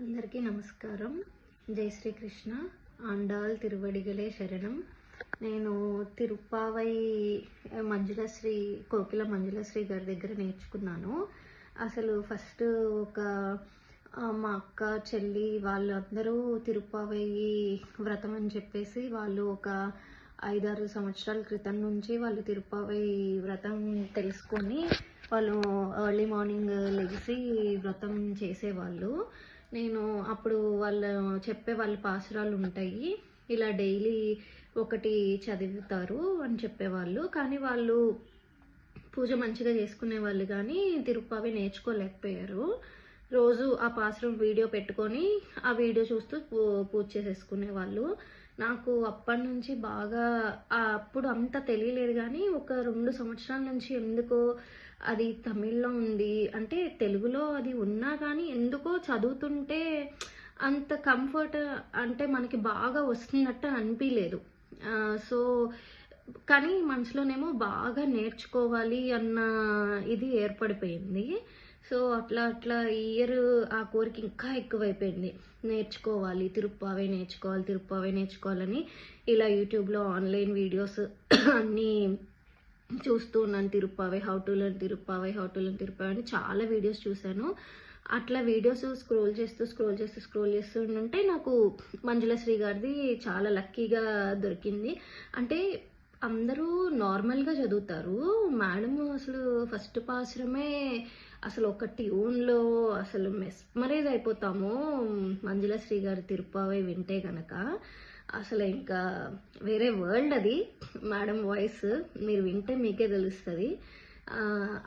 అందరికీ నమస్కారం. జై శ్రీకృష్ణ. ఆండాల్ తిరువడిగలే శరణం. నేను తిరుప్పావై మంజులశ్రీ కోకిల మంజులశ్రీ గారి దగ్గర నేర్చుకున్నాను. అసలు ఫస్ట్ మా అక్క చెల్లి వాళ్ళందరూ తిరుప్పావై వ్రతం అని చెప్పేసి వాళ్ళు ఒక 5-6 సంవత్సరాల క్రితం నుంచి వాళ్ళు తిరుప్పావై వ్రతం తెలుసుకొని వాళ్ళు ఎర్లీ మార్నింగ్ లెగిసి వ్రతం చేసేవాళ్ళు. నేను అప్పుడు వాళ్ళ పాసురాలు ఉంటాయి, ఇలా డైలీ ఒకటి చదువుతారు అని చెప్పేవాళ్ళు. కానీ వాళ్ళు పూజ మంచిగా చేసుకునేవాళ్ళు కానీ తిరుప్పావి నేర్చుకోలేకపోయారు. రోజు ఆ పాసురం వీడియో పెట్టుకొని ఆ వీడియో చూస్తూ పూజ చేసేసుకునేవాళ్ళు. నాకు అప్పటి నుంచి బాగా అప్పుడు అంత తెలియలేదు కానీ ఒక 2 సంవత్సరాల నుంచి ఎందుకో అది తమిళ్లో ఉంది, అంటే తెలుగులో అది ఉన్నా కానీ ఎందుకో చదువుతుంటే అంత కంఫర్ట్ అంటే మనకి బాగా వస్తున్నట్టు అనిపించలేదు. సో కానీ మనసులోనేమో బాగా నేర్చుకోవాలి అన్న ఇది ఏర్పడిపోయింది. సో అట్లా ఇయర్ ఆ కోరిక ఇంకా ఎక్కువైపోయింది. నేర్చుకోవాలి, తిరుప్పావై నేర్చుకోవాలని ఇలా యూట్యూబ్లో ఆన్లైన్ వీడియోస్ అన్నీ చూస్తూ ఉన్నాను. Tiruppavai how to learn Tiruppavai అని చాలా వీడియోస్ చూశాను. అట్లా వీడియోస్ స్క్రోల్ చేస్తూ ఉంటే నాకు మంజులశ్రీ గారిది చాలా లక్కీగా దొరికింది. అంటే అందరూ నార్మల్గా చదువుతారు, మేడం అసలు ఫస్ట్ పాసురమే అసలు ఒక ట్యూన్లో అసలు మెస్మరైజ్ అయిపోతాము. మంజులశ్రీ గారి తిరుప్పావై వింటే గనక అసలు ఇంకా వేరే వరల్డ్ అది. మేడం వాయిస్ మీరు వింటే మీకే తెలుస్తుంది.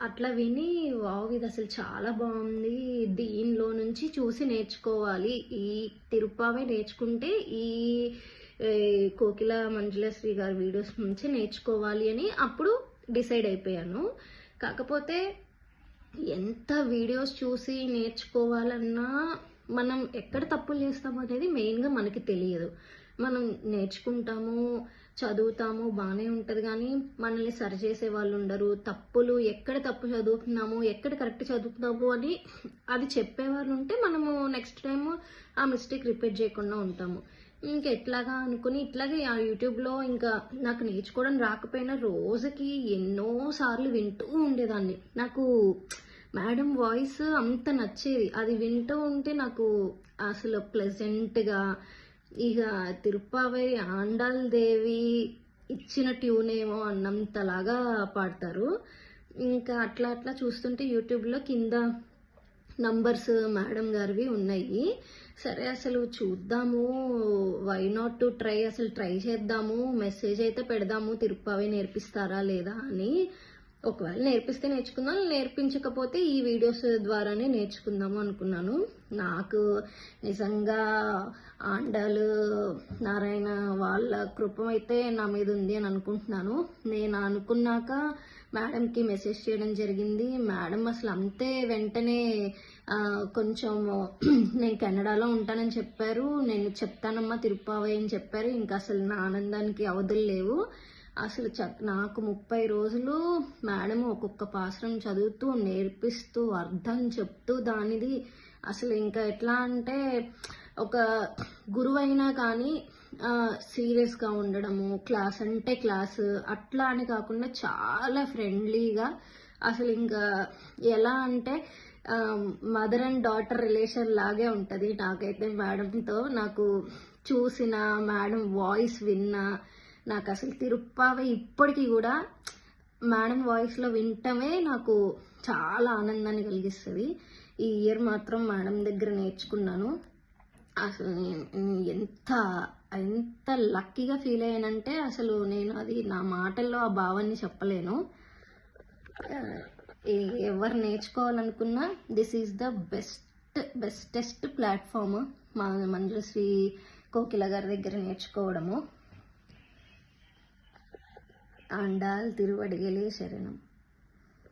అట్లా విని వావ్ ఇది అసలు చాలా బాగుంది, దీనిలో నుంచి చూసి నేర్చుకోవాలి, ఈ తిరుప్పావై నేర్చుకుంటే ఈ కోకిల మంజులశ్రీ గారి వీడియోస్ నుంచి నేర్చుకోవాలి అని అప్పుడు డిసైడ్ అయిపోయాను. కాకపోతే ఎంత వీడియోస్ చూసి నేర్చుకోవాలన్నా మనం ఎక్కడ తప్పులు చేస్తాము అనేది మెయిన్గా మనకి తెలియదు. మనం నేర్చుకుంటాము, చదువుతాము, బాగానే ఉంటుంది కానీ మనల్ని సరి చేసే వాళ్ళు ఉండరు. తప్పులు ఎక్కడ తప్పు చదువుతున్నాము, ఎక్కడ కరెక్ట్ చదువుతున్నాము అని అది చెప్పేవాళ్ళు ఉంటే మనము నెక్స్ట్ టైం ఆ మిస్టేక్ రిపీట్ చేయకుండా ఉంటాము. ఎట్లాగా అనుకుని ఇట్లాగే ఆ యూట్యూబ్లో ఇంకా నాకు నేర్చుకోవడం రాకపోయినా రోజుకి ఎన్నోసార్లు వింటూ ఉండేదాన్ని. నాకు మేడం వాయిస్ అంత నచ్చేది, అది వింటూ ఉంటే నాకు అసలు ప్లెజెంట్గా ఇక తిరుప్పావై ఆండాల్ దేవి ఇచ్చిన ట్యూన్ ఏమో అన్నంతలాగా పాడతారు. ఇంకా అట్లా చూస్తుంటే యూట్యూబ్లో కింద నంబర్స్ మేడం గారివి ఉన్నాయి. సరే అసలు చూద్దాము, వై నాట్ టు ట్రై, అసలు ట్రై చేద్దాము, మెసేజ్ అయితే పెడదాము తిరుప్పావై నేర్పిస్తారా లేదా అని. ఒకవేళ నేర్పిస్తే నేర్చుకుందాం, నేర్పించకపోతే ఈ వీడియోస్ ద్వారానే నేర్చుకుందాము అనుకున్నాను. నాకు నిజంగా ఆండాలు నారాయణ వాళ్ళ కృపం అయితే నా మీద ఉంది అని అనుకుంటున్నాను. నేను అనుకున్నాక మేడంకి మెసేజ్ చేయడం జరిగింది. మేడం అసలు అంతే వెంటనే కొంచెం నేను కెనడాలో ఉంటానని చెప్పారు. నేను చెప్తానమ్మా తిరుప్పావై అని చెప్పారు. ఇంకా అసలు నా ఆనందానికి అవధులు లేవు. అసలు నాకు 30 రోజులు మేడం ఒక్కొక్క పాసురం చదువుతూ నేర్పిస్తూ అర్థం చెప్తూ దానిది అసలు ఇంకా ఎట్లా అంటే ఒక గురువైనా కానీ సీరియస్గా ఉండడము, క్లాస్ అంటే క్లాస్ అట్లా అని కాకుండా చాలా ఫ్రెండ్లీగా, అసలు ఇంకా ఎలా అంటే మదర్ అండ్ డాటర్ రిలేషన్ లాగే ఉంటుంది నాకైతే మేడంతో. నాకు చూసిన మేడం వాయిస్ విన్నా నాకు అసలు తిరుప్పావై ఇప్పటికీ కూడా మేడం వాయిస్లో వింటమే నాకు చాలా ఆనందాన్ని కలిగిస్తుంది. ఈ ఇయర్ మాత్రం మేడం దగ్గర నేర్చుకున్నాను. అసలు ఎంత లక్కీగా ఫీల్ అయ్యానంటే అసలు నేను అది నా మాటల్లో ఆ భావాన్ని చెప్పలేను. ఎవరు నేర్చుకోవాలనుకున్నా this is the bestest platform మా మంజులశ్రీ కోకిల గారి దగ్గర నేర్చుకోవడము. ఆండాల్ తిరువడిగలే శరణం.